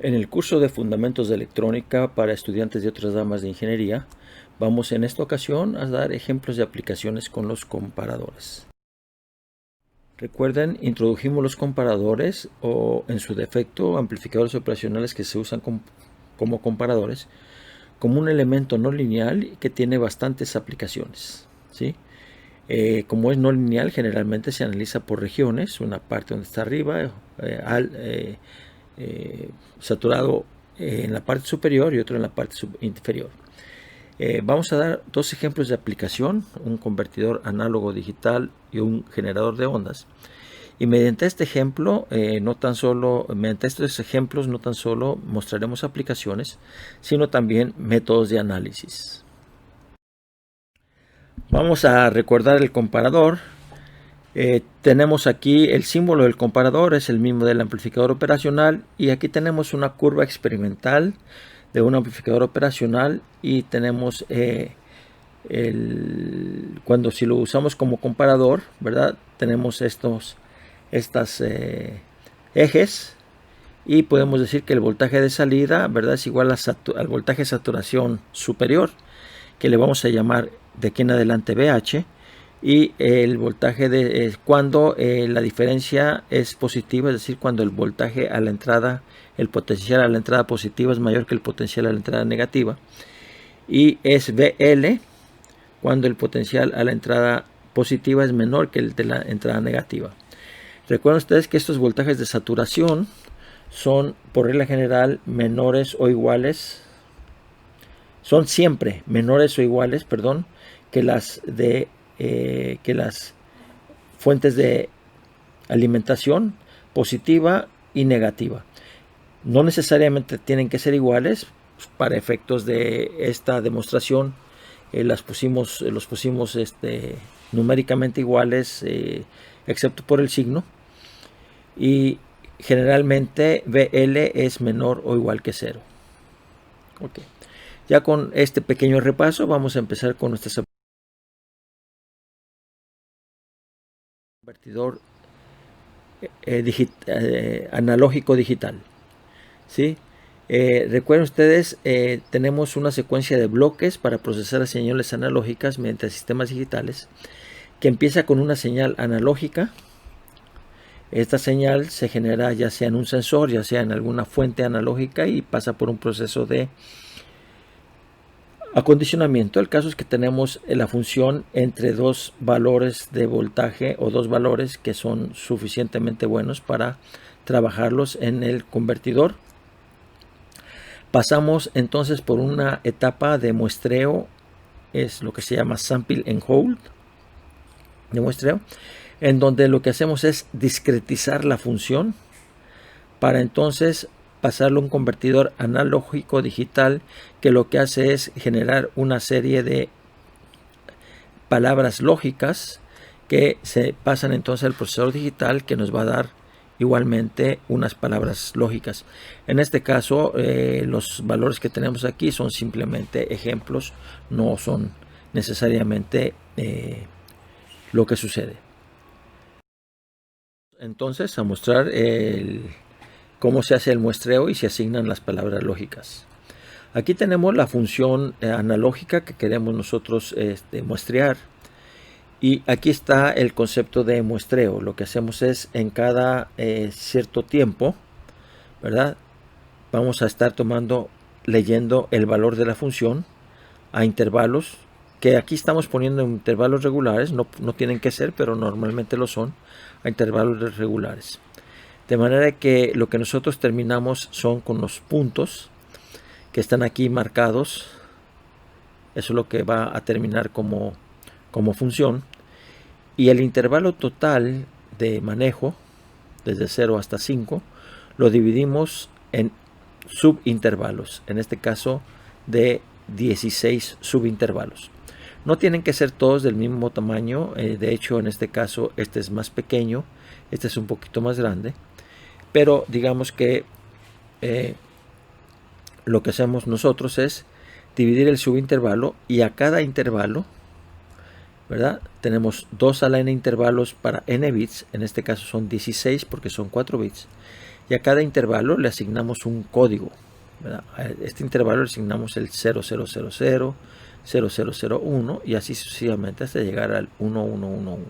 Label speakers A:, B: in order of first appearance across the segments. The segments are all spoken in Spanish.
A: En el curso de Fundamentos de Electrónica para estudiantes de otras ramas de ingeniería, vamos en esta ocasión a dar ejemplos de aplicaciones con los comparadores. Recuerden, introdujimos los comparadores o, en su defecto, amplificadores operacionales que se usan como comparadores, como un elemento no lineal que tiene bastantes aplicaciones, ¿sí? Como es no lineal, generalmente se analiza por regiones, una parte donde está arriba, saturado en la parte superior y otro en la parte inferior. Vamos a dar dos ejemplos de aplicación, un convertidor análogo digital y un generador de ondas. Y mediante este ejemplo, mediante estos ejemplos no tan solo mostraremos aplicaciones, sino también métodos de análisis. Vamos a recordar el comparador. Tenemos aquí el símbolo del comparador, es el mismo del amplificador operacional, y aquí tenemos una curva experimental de un amplificador operacional y tenemos cuando si lo usamos como comparador, ¿verdad? Tenemos estos ejes y podemos decir que el voltaje de salida, ¿verdad?, es igual al voltaje de saturación superior, que le vamos a llamar de aquí en adelante BH, y el voltaje cuando la diferencia es positiva, es decir, cuando el voltaje a la entrada, el potencial a la entrada positiva es mayor que el potencial a la entrada negativa, y es VL cuando el potencial a la entrada positiva es menor que el de la entrada negativa. Recuerden ustedes que estos voltajes de saturación son por regla general menores o iguales, son siempre menores o iguales, perdón, que las fuentes de alimentación positiva y negativa. No necesariamente tienen que ser iguales. Para efectos de esta demostración los pusimos numéricamente iguales, excepto por el signo, y generalmente VL es menor o igual que 0. Okay. Ya con este pequeño repaso vamos a empezar con nuestras convertidor analógico digital, ¿sí? Recuerden ustedes, tenemos una secuencia de bloques para procesar las señales analógicas mediante sistemas digitales, que empieza con una señal analógica. Esta señal se genera ya sea en un sensor, ya sea en alguna fuente analógica, y pasa por un proceso de acondicionamiento. El caso es que tenemos la función entre dos valores de voltaje o dos valores que son suficientemente buenos para trabajarlos en el convertidor. Pasamos entonces por una etapa de muestreo, es lo que se llama sample and hold de muestreo, en donde lo que hacemos es discretizar la función para entonces pasarlo a un convertidor analógico digital, que lo que hace es generar una serie de palabras lógicas que se pasan entonces al procesador digital, que nos va a dar igualmente unas palabras lógicas. En este caso, los valores que tenemos aquí son simplemente ejemplos, no son necesariamente lo que sucede. Entonces, a mostrar cómo se hace el muestreo y se asignan las palabras lógicas. Aquí tenemos la función analógica que queremos nosotros muestrear. Y aquí está el concepto de muestreo. Lo que hacemos es, en cada cierto tiempo, ¿verdad?, vamos a estar leyendo el valor de la función a intervalos, que aquí estamos poniendo en intervalos regulares, no tienen que ser, pero normalmente lo son, a intervalos regulares. De manera que lo que nosotros terminamos son con los puntos que están aquí marcados. Eso es lo que va a terminar como función. Y el intervalo total de manejo, desde 0 hasta 5, lo dividimos en subintervalos, en este caso de 16 subintervalos. No tienen que ser todos del mismo tamaño, de hecho en este caso este es más pequeño, este es un poquito más grande, pero digamos que lo que hacemos nosotros es dividir el subintervalo, y a cada intervalo, ¿verdad?, tenemos 2 a la n intervalos para n bits, en este caso son 16 porque son 4 bits, y a cada intervalo le asignamos un código, ¿verdad? A este intervalo le asignamos el 0000, 0001 y así sucesivamente hasta llegar al 1111.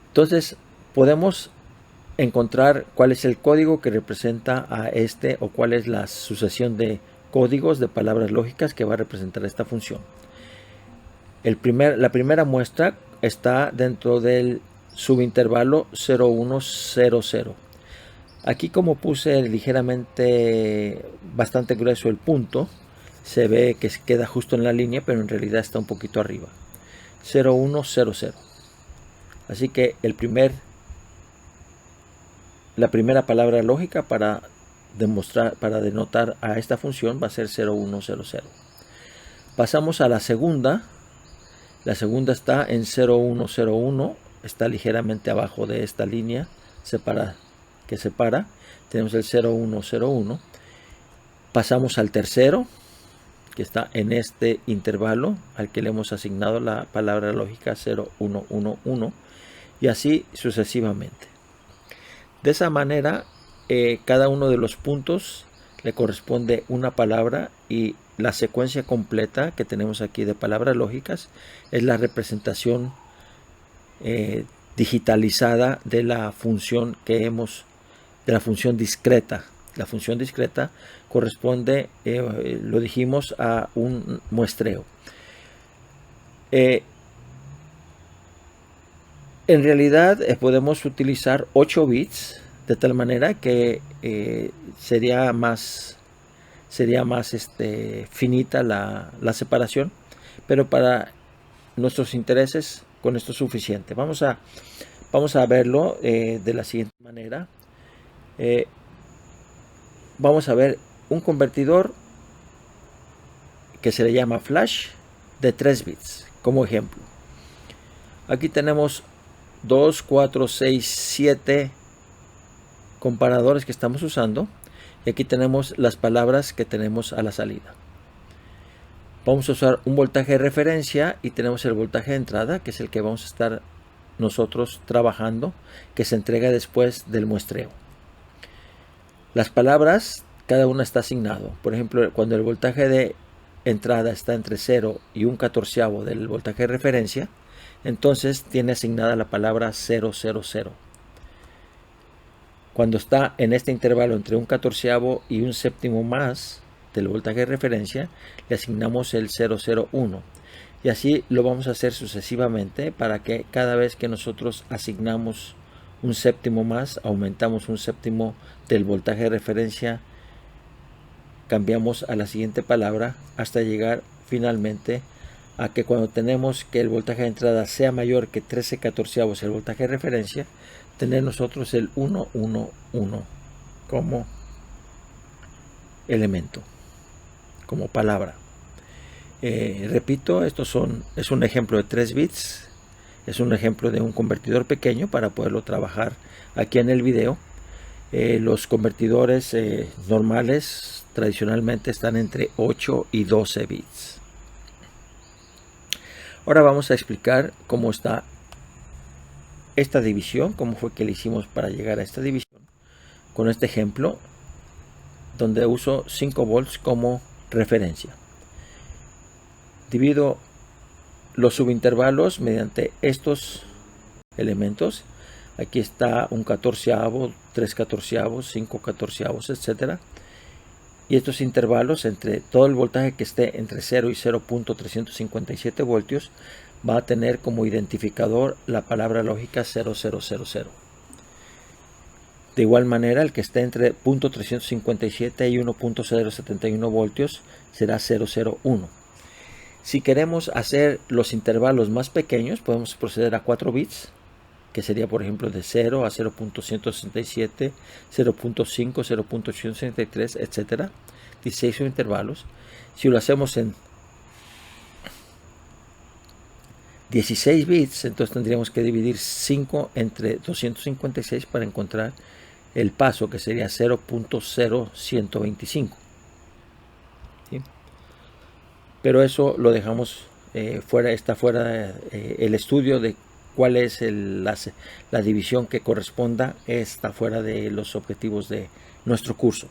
A: Entonces podemos encontrar cuál es el código que representa a este, o cuál es la sucesión de códigos de palabras lógicas que va a representar esta función. La primera muestra está dentro del subintervalo 0100. Aquí, como puse ligeramente bastante grueso el punto, se ve que queda justo en la línea, pero en realidad está un poquito arriba. 0100. Así que la primera palabra lógica para denotar a esta función va a ser 0100. Pasamos a la segunda. La segunda está en 0101, está ligeramente abajo de esta línea que separa. Tenemos el 0101. Pasamos al tercero, que está en este intervalo al que le hemos asignado la palabra lógica 0111, y así sucesivamente. De esa manera, cada uno de los puntos le corresponde una palabra, y la secuencia completa que tenemos aquí de palabras lógicas es la representación digitalizada de la función de la función discreta. La función discreta corresponde, lo dijimos, a un muestreo. En realidad podemos utilizar 8 bits, de tal manera que sería más finita la separación, pero para nuestros intereses con esto es suficiente. Vamos a verlo de la siguiente manera. Vamos a ver un convertidor que se le llama flash de 3 bits como ejemplo. Aquí tenemos 2, 4, 6, 7 comparadores que estamos usando, y aquí tenemos las palabras que tenemos a la salida. Vamos a usar un voltaje de referencia y tenemos el voltaje de entrada, que es el que vamos a estar nosotros trabajando, que se entrega después del muestreo. Las palabras, cada una está asignado. Por ejemplo, cuando el voltaje de entrada está entre 0 y 1/14 del voltaje de referencia, entonces tiene asignada la palabra 000. Cuando está en este intervalo entre 1/14 y 1/7 más del voltaje de referencia, le asignamos el 001. Y así lo vamos a hacer sucesivamente, para que cada vez que nosotros asignamos 1/7 más, aumentamos 1/7 del voltaje de referencia, cambiamos a la siguiente palabra hasta llegar finalmente a que cuando tenemos que el voltaje de entrada sea mayor que 13/14 el voltaje de referencia, tener nosotros el 111 como elemento, como palabra. Repito, es un ejemplo de 3 bits, es un ejemplo de un convertidor pequeño para poderlo trabajar aquí en el video. Los convertidores normales tradicionalmente están entre 8 y 12 bits. Ahora vamos a explicar cómo está esta división, cómo fue que le hicimos para llegar a esta división, con este ejemplo donde uso 5 volts como referencia. Divido los subintervalos mediante estos elementos. Aquí está 1/14, 3/14, 5/14, etc. Y estos intervalos, entre todo el voltaje que esté entre 0 y 0.357 voltios, va a tener como identificador la palabra lógica 0000. De igual manera, el que esté entre 0.357 y 1.071 voltios será 001. Si queremos hacer los intervalos más pequeños, podemos proceder a 4 bits, que sería, por ejemplo, de 0 a 0.167, 0.5, 0.863, etc. 16 intervalos. Si lo hacemos en 16 bits, entonces tendríamos que dividir 5 entre 256 para encontrar el paso, que sería 0.0125. ¿Sí? Pero eso lo dejamos fuera, está fuera el estudio de cuál es la división que corresponda, está fuera de los objetivos de nuestro curso.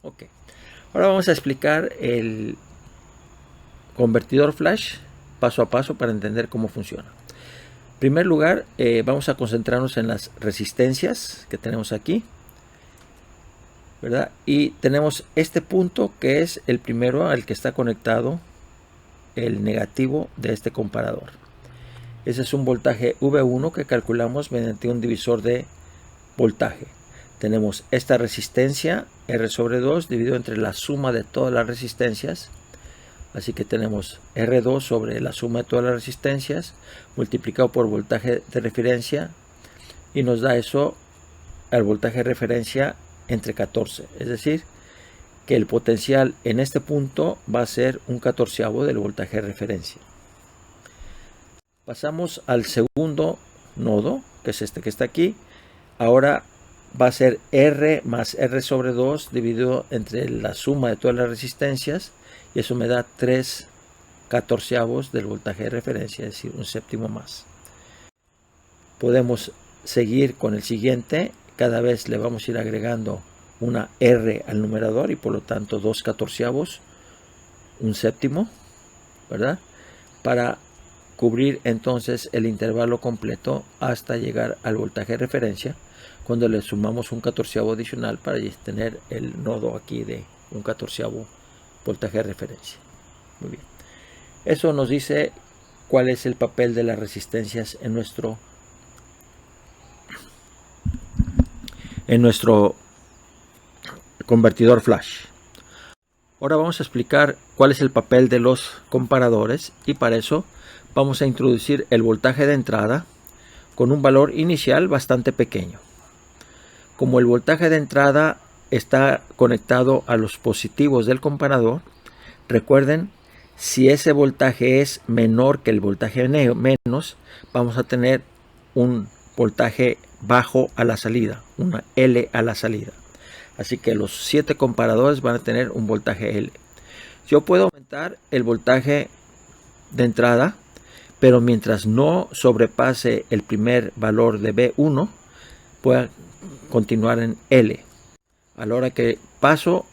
A: Ok, ahora vamos a explicar el convertidor flash paso a paso para entender cómo funciona. En primer lugar, vamos a concentrarnos en las resistencias que tenemos aquí, ¿verdad? Y tenemos este punto que es el primero al que está conectado el negativo de este comparador. Ese es un voltaje V1 que calculamos mediante un divisor de voltaje. Tenemos esta resistencia R sobre 2 dividido entre la suma de todas las resistencias. Así que tenemos R2 sobre la suma de todas las resistencias multiplicado por voltaje de referencia, y nos da eso al voltaje de referencia entre 14. Es decir, que el potencial en este punto va a ser un 14avo del voltaje de referencia. Pasamos al segundo nodo, que es este que está aquí. Ahora va a ser R más R sobre 2 dividido entre la suma de todas las resistencias, y eso me da 3 catorceavos del voltaje de referencia, es decir, un séptimo más. Podemos seguir con el siguiente. Cada vez le vamos a ir agregando una R al numerador y por lo tanto 2 catorceavos, un séptimo, ¿verdad? Para cubrir entonces el intervalo completo hasta llegar al voltaje de referencia, cuando le sumamos un catorceavo adicional para tener el nodo aquí de un catorceavo voltaje de referencia. Muy bien. Eso nos dice cuál es el papel de las resistencias en nuestro convertidor flash. Ahora vamos a explicar cuál es el papel de los comparadores, y para eso vamos a introducir el voltaje de entrada con un valor inicial bastante pequeño. Como el voltaje de entrada está conectado a los positivos del comparador, recuerden, si ese voltaje es menor que el voltaje menos, vamos a tener un voltaje bajo a la salida, una L a la salida. Así que los 7 comparadores van a tener un voltaje L. Yo puedo aumentar el voltaje de entrada, pero mientras no sobrepase el primer valor de B1, pueda continuar en L. A la hora que paso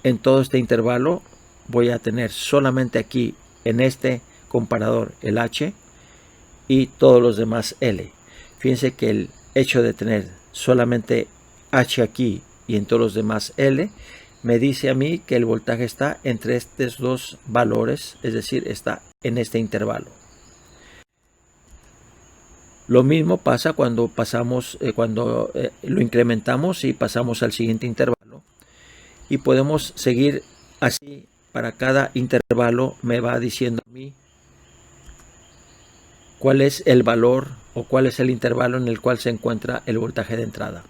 A: en todo este intervalo, voy a tener solamente aquí en este comparador el H y todos los demás L. Fíjense que el hecho de tener solamente H aquí y en todos los demás L me dice a mí que el voltaje está entre estos dos valores, es decir, está en este intervalo. Lo mismo pasa cuando pasamos, lo incrementamos y pasamos al siguiente intervalo, y podemos seguir así. Para cada intervalo me va diciendo a mí cuál es el valor o cuál es el intervalo en el cual se encuentra el voltaje de entrada.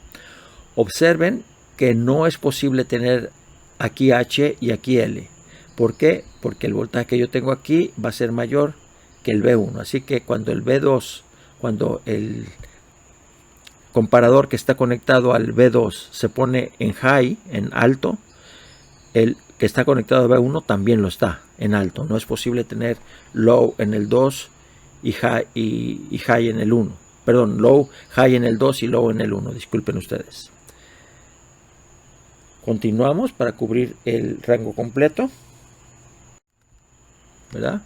A: Observen que no es posible tener aquí H y aquí L. ¿Por qué? Porque el voltaje que yo tengo aquí va a ser mayor que el B1. Así que cuando el B2, cuando el comparador que está conectado al B2 se pone en high, en alto, el que está conectado a B1 también lo está en alto. No es posible tener low en el 2 y high en el 1. Perdón, low, high en el 2 y low en el 1. Disculpen ustedes. Continuamos para cubrir el rango completo, ¿verdad?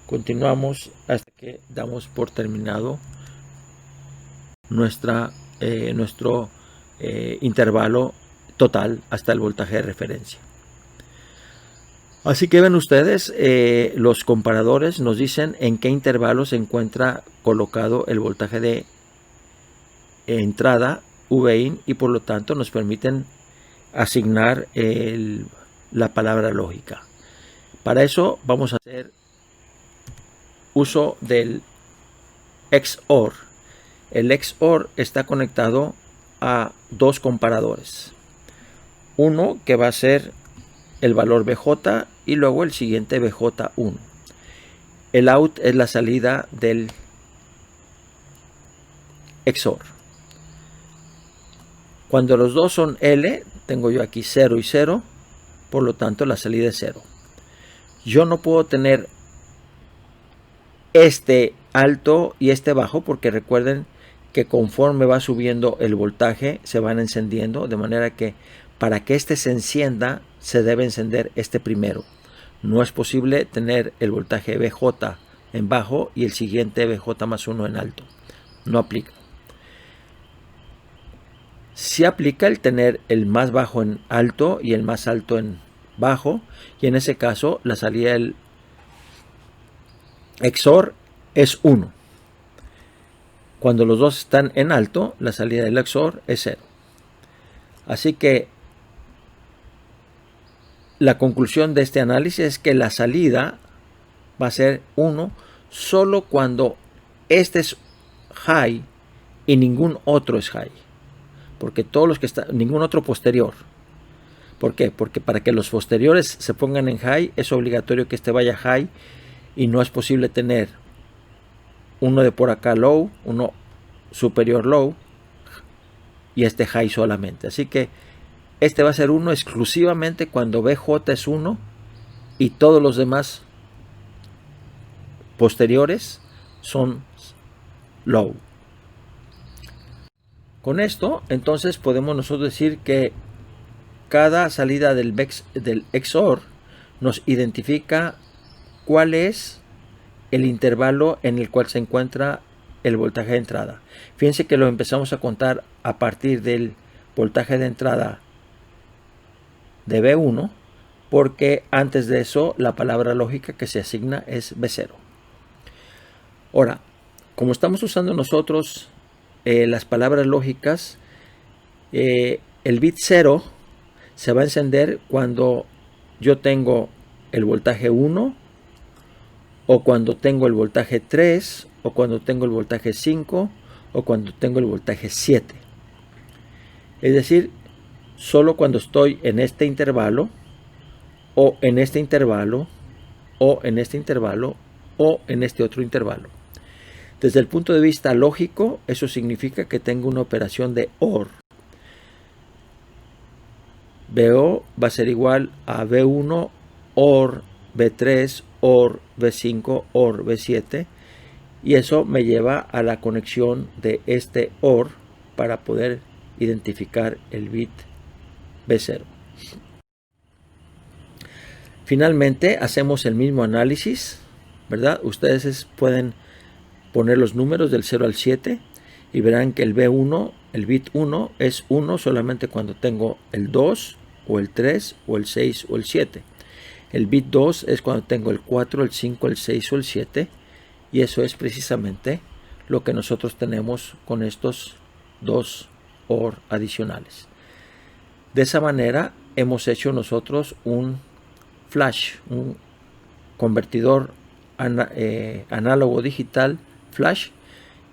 A: Continuamos hasta que damos por terminado nuestro intervalo total hasta el voltaje de referencia. Así que ven ustedes, los comparadores nos dicen en qué intervalo se encuentra colocado el voltaje de entrada Vin, y por lo tanto nos permiten asignar la palabra lógica. Para eso vamos a hacer uso del XOR. El XOR está conectado a dos comparadores. Uno que va a ser el valor BJ y luego el siguiente BJ1. El out es la salida del XOR. Cuando los dos son L, tengo yo aquí 0 y 0, por lo tanto la salida es 0. Yo no puedo tener este alto y este bajo, porque recuerden que conforme va subiendo el voltaje se van encendiendo, de manera que para que este se encienda se debe encender este primero. No es posible tener el voltaje BJ en bajo y el siguiente BJ más 1 en alto. No aplica. Sí aplica el tener el más bajo en alto y el más alto en bajo, y en ese caso la salida del XOR es 1. Cuando los dos están en alto, la salida del XOR es 0. Así que la conclusión de este análisis es que la salida va a ser 1 solo cuando este es high y ningún otro es high. Porque todos los que están, ningún otro posterior. ¿Por qué? Porque para que los posteriores se pongan en high es obligatorio que este vaya high y no es posible tener uno de por acá low, uno superior low y este high solamente. Así que este va a ser 1 exclusivamente cuando BJ es 1 y todos los demás posteriores son low. Con esto, entonces podemos nosotros decir que cada salida del XOR nos identifica cuál es el intervalo en el cual se encuentra el voltaje de entrada. Fíjense que lo empezamos a contar a partir del voltaje de entrada de B1, porque antes de eso la palabra lógica que se asigna es B0. Ahora, como estamos usando nosotros las palabras lógicas, el bit 0 se va a encender cuando yo tengo el voltaje 1, o cuando tengo el voltaje 3, o cuando tengo el voltaje 5, o cuando tengo el voltaje 7. Es decir, solo cuando estoy en este intervalo, o en este intervalo, o en este intervalo, o en este otro intervalo. Desde el punto de vista lógico, eso significa que tengo una operación de OR. BO va a ser igual a B1 OR B3 OR B5 OR B7, y eso me lleva a la conexión de este OR para poder identificar el bit B0. Finalmente hacemos el mismo análisis, ¿verdad? Ustedes pueden poner los números del 0 al 7 y verán que el B1, el bit 1 es 1 solamente cuando tengo el 2 o el 3 o el 6 o el 7. El bit 2 es cuando tengo el 4, el 5, el 6 o el 7, y eso es precisamente lo que nosotros tenemos con estos dos OR adicionales. De esa manera hemos hecho nosotros un flash, un convertidor análogo digital flash,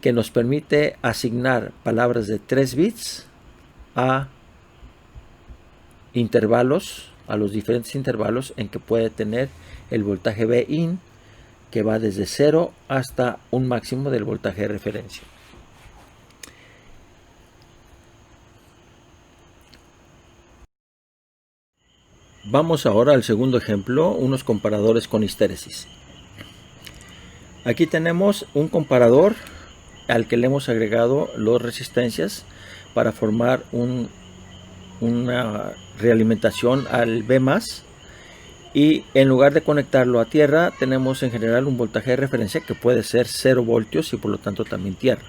A: que nos permite asignar palabras de 3 bits a intervalos, a los diferentes intervalos en que puede tener el voltaje Bin, que va desde 0 hasta un máximo del voltaje de referencia. Vamos ahora al segundo ejemplo, unos comparadores con histéresis. Aquí tenemos un comparador al que le hemos agregado las resistencias para formar una realimentación al B+, y en lugar de conectarlo a tierra tenemos en general un voltaje de referencia que puede ser 0 voltios y por lo tanto también tierra.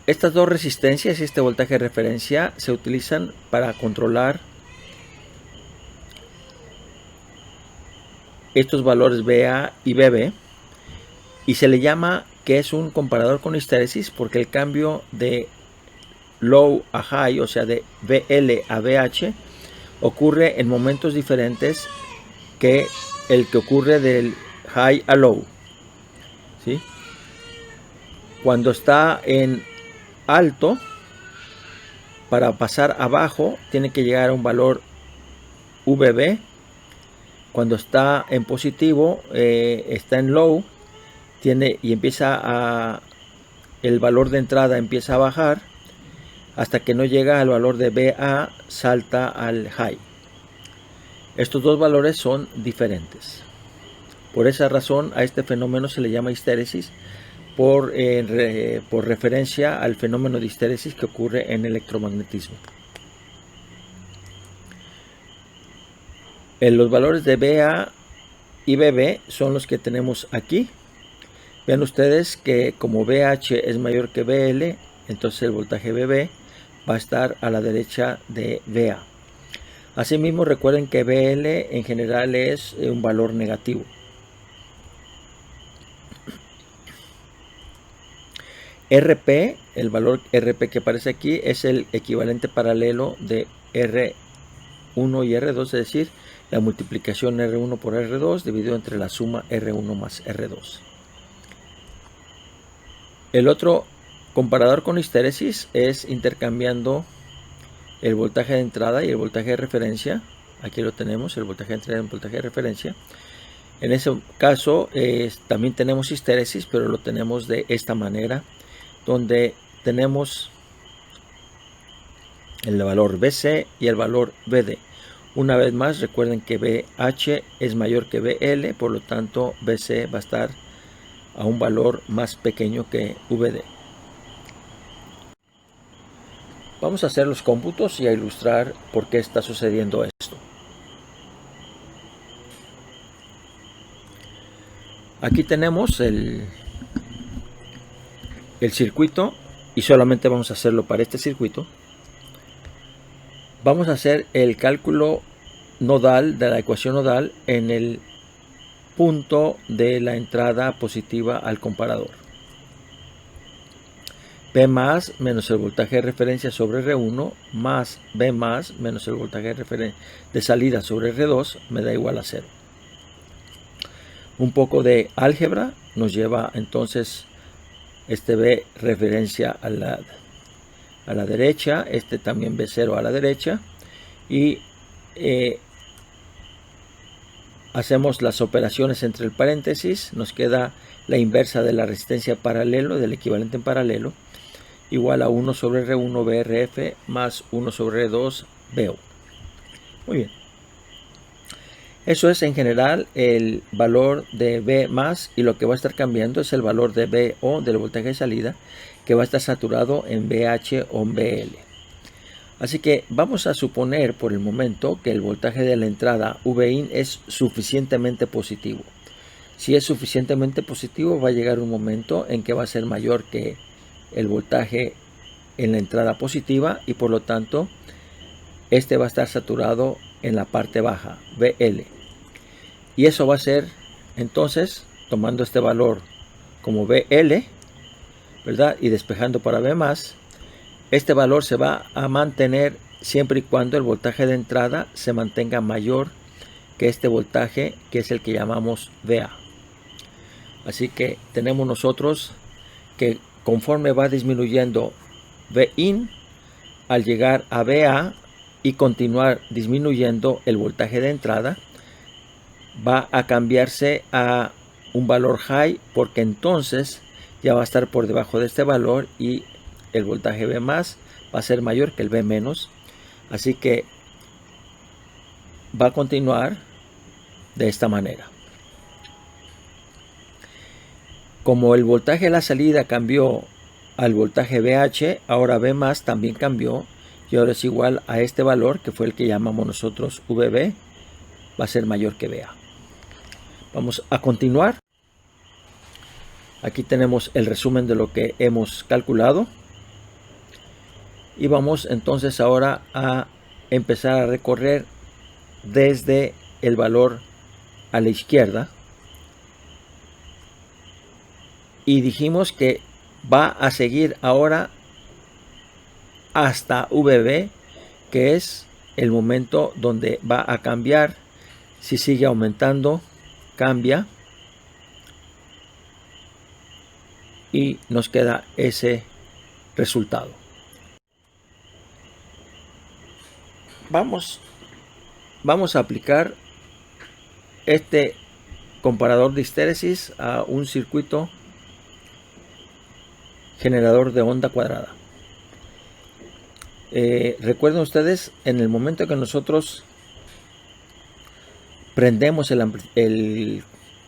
A: Estas dos resistencias y este voltaje de referencia se utilizan para controlar estos valores BA y BB, y se le llama que es un comparador con histéresis porque el cambio de low a high, o sea de BL a BH, ocurre en momentos diferentes que el que ocurre del high a low, ¿sí? Cuando está en alto, para pasar abajo tiene que llegar a un valor VB. Cuando está en positivo, está en low, y empieza el valor de entrada empieza a bajar hasta que no llega al valor de BA, salta al high. Estos dos valores son diferentes. Por esa razón a este fenómeno se le llama histéresis por referencia al fenómeno de histéresis que ocurre en electromagnetismo. Los valores de BA y BB son los que tenemos aquí. Vean ustedes que como BH es mayor que BL, entonces el voltaje BB va a estar a la derecha de BA. Asimismo, recuerden que BL en general es un valor negativo. RP, el valor RP que aparece aquí, es el equivalente paralelo de R1 y R2, es decir, la multiplicación R1 por R2 dividido entre la suma R1 más R2. El otro comparador con histéresis es intercambiando el voltaje de entrada y el voltaje de referencia. Aquí lo tenemos, el voltaje de entrada y el voltaje de referencia. En ese caso también tenemos histéresis, pero lo tenemos de esta manera, donde tenemos el valor BC y el valor BD. Una vez más, recuerden que BH es mayor que BL, por lo tanto BC va a estar a un valor más pequeño que VD. Vamos a hacer los cómputos y a ilustrar por qué está sucediendo esto. Aquí tenemos el circuito y solamente vamos a hacerlo para este circuito. Vamos a hacer el cálculo nodal de la ecuación nodal en el punto de la entrada positiva al comparador. P más menos el voltaje de referencia sobre R1 más B más menos el voltaje de salida sobre R2 me da igual a 0. Un poco de álgebra nos lleva entonces este B referencia a la derecha, este también B0 a la derecha, y hacemos las operaciones entre el paréntesis, nos queda la inversa de la resistencia paralelo, del equivalente en paralelo, igual a 1 sobre R1 BRF más 1 sobre R2 BO. Muy bien. Eso es en general el valor de B más, y lo que va a estar cambiando es el valor de BO del voltaje de salida, que va a estar saturado en BH o en BL. Así que vamos a suponer por el momento que el voltaje de la entrada Vin es suficientemente positivo. Si es suficientemente positivo, va a llegar un momento en que va a ser mayor que el voltaje en la entrada positiva, y por lo tanto este va a estar saturado en la parte baja, BL. Y eso va a ser entonces, tomando este valor como BL, ¿verdad? Y despejando para B más, este valor se va a mantener siempre y cuando el voltaje de entrada se mantenga mayor que este voltaje, que es el que llamamos VA. Así que tenemos nosotros que conforme va disminuyendo Vin, al llegar a VA y continuar disminuyendo el voltaje de entrada, va a cambiarse a un valor high, porque entonces ya va a estar por debajo de este valor y el voltaje V más va a ser mayor que el V menos. Así que va a continuar de esta manera. Como el voltaje de la salida cambió al voltaje VH, ahora V más también cambió, y ahora es igual a este valor, que fue el que llamamos nosotros VB, va a ser mayor que VA. Vamos a continuar. Aquí tenemos el resumen de lo que hemos calculado. Y vamos entonces ahora a empezar a recorrer desde el valor a la izquierda. Y dijimos que va a seguir ahora hasta VB, que es el momento donde va a cambiar. Si sigue aumentando, cambia. Y nos queda ese resultado. Vamos a aplicar este comparador de histéresis a un circuito generador de onda cuadrada. Recuerden ustedes, en el momento que nosotros prendemos el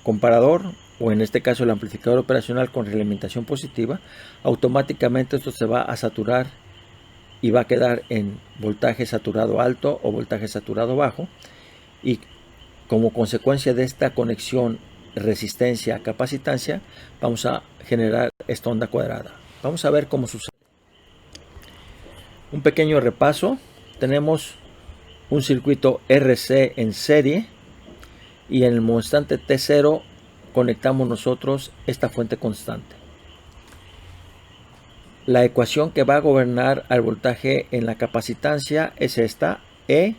A: comparador, o en este caso el amplificador operacional con realimentación positiva, automáticamente esto se va a saturar y va a quedar en voltaje saturado alto o voltaje saturado bajo, y como consecuencia de esta conexión resistencia-capacitancia vamos a generar esta onda cuadrada. Vamos a ver cómo sucede. Un pequeño repaso. Tenemos un circuito RC en serie y en el constante T0 conectamos nosotros esta fuente constante. La ecuación que va a gobernar al voltaje en la capacitancia es esta: E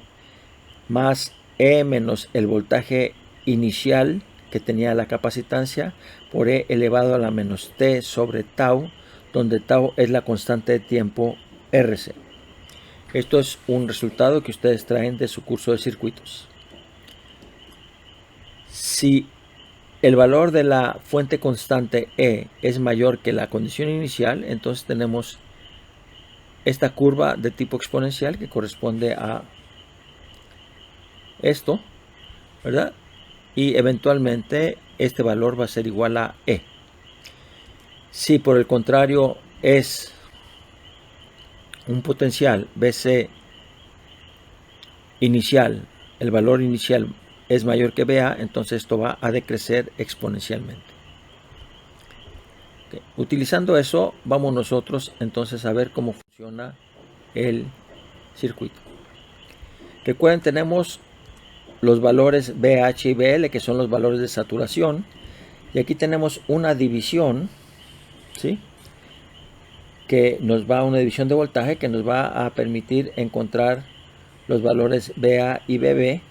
A: más E menos el voltaje inicial que tenía la capacitancia por E elevado a la menos T sobre tau, donde tau es la constante de tiempo RC. Esto es un resultado que ustedes traen de su curso de circuitos. Si el valor de la fuente constante E es mayor que la condición inicial, entonces tenemos esta curva de tipo exponencial que corresponde a esto, ¿verdad? Y eventualmente este valor va a ser igual a E. Si por el contrario es un potencial BC inicial, el valor inicial es mayor que BA, entonces esto va a decrecer exponencialmente. Okay. Utilizando eso, vamos nosotros entonces a ver cómo funciona el circuito. Recuerden, tenemos los valores BH y BL, que son los valores de saturación, y aquí tenemos una división, ¿sí?, que nos va a una división de voltaje que nos va a permitir encontrar los valores BA y BB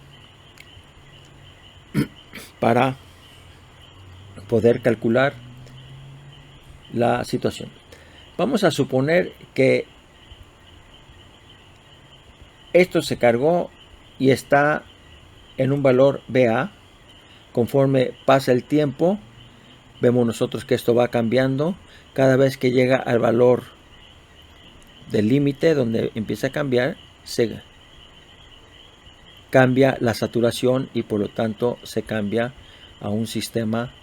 A: para poder calcular la situación. Vamos a suponer que esto se cargó y está en un valor BA. Conforme pasa el tiempo, vemos nosotros que esto va cambiando. Cada vez que llega al valor del límite donde empieza a cambiar, se cambia la saturación y por lo tanto se cambia a un sistema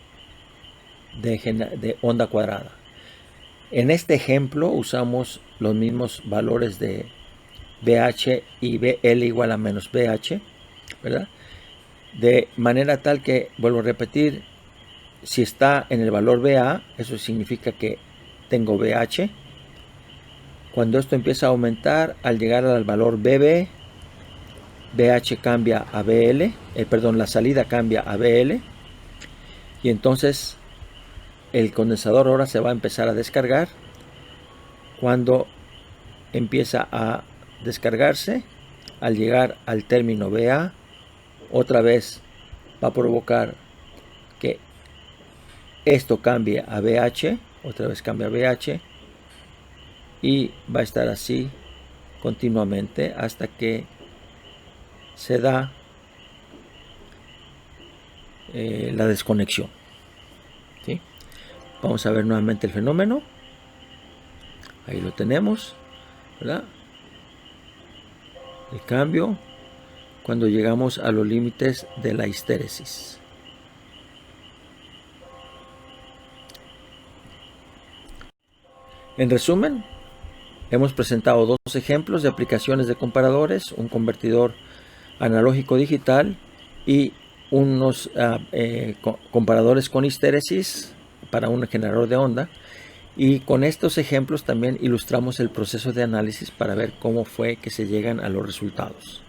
A: de onda cuadrada. En este ejemplo usamos los mismos valores de BH y BL igual a menos BH, ¿verdad? De manera tal que, vuelvo a repetir, si está en el valor BA, eso significa que tengo BH. Cuando esto empieza a aumentar, al llegar al valor BB, BH cambia a BL, la salida cambia a BL, y entonces el condensador ahora se va a empezar a descargar. Cuando empieza a descargarse, al llegar al término BA, otra vez va a provocar que esto cambie a BH, otra vez cambia a BH, y va a estar así continuamente hasta que se da la desconexión, ¿sí? Vamos a ver nuevamente el fenómeno. Ahí lo tenemos, ¿verdad? El cambio cuando llegamos a los límites de la histéresis. En resumen, hemos presentado dos ejemplos de aplicaciones de comparadores: un convertidor analógico digital y unos comparadores con histéresis para un generador de onda. Y con estos ejemplos también ilustramos el proceso de análisis para ver cómo fue que se llegan a los resultados.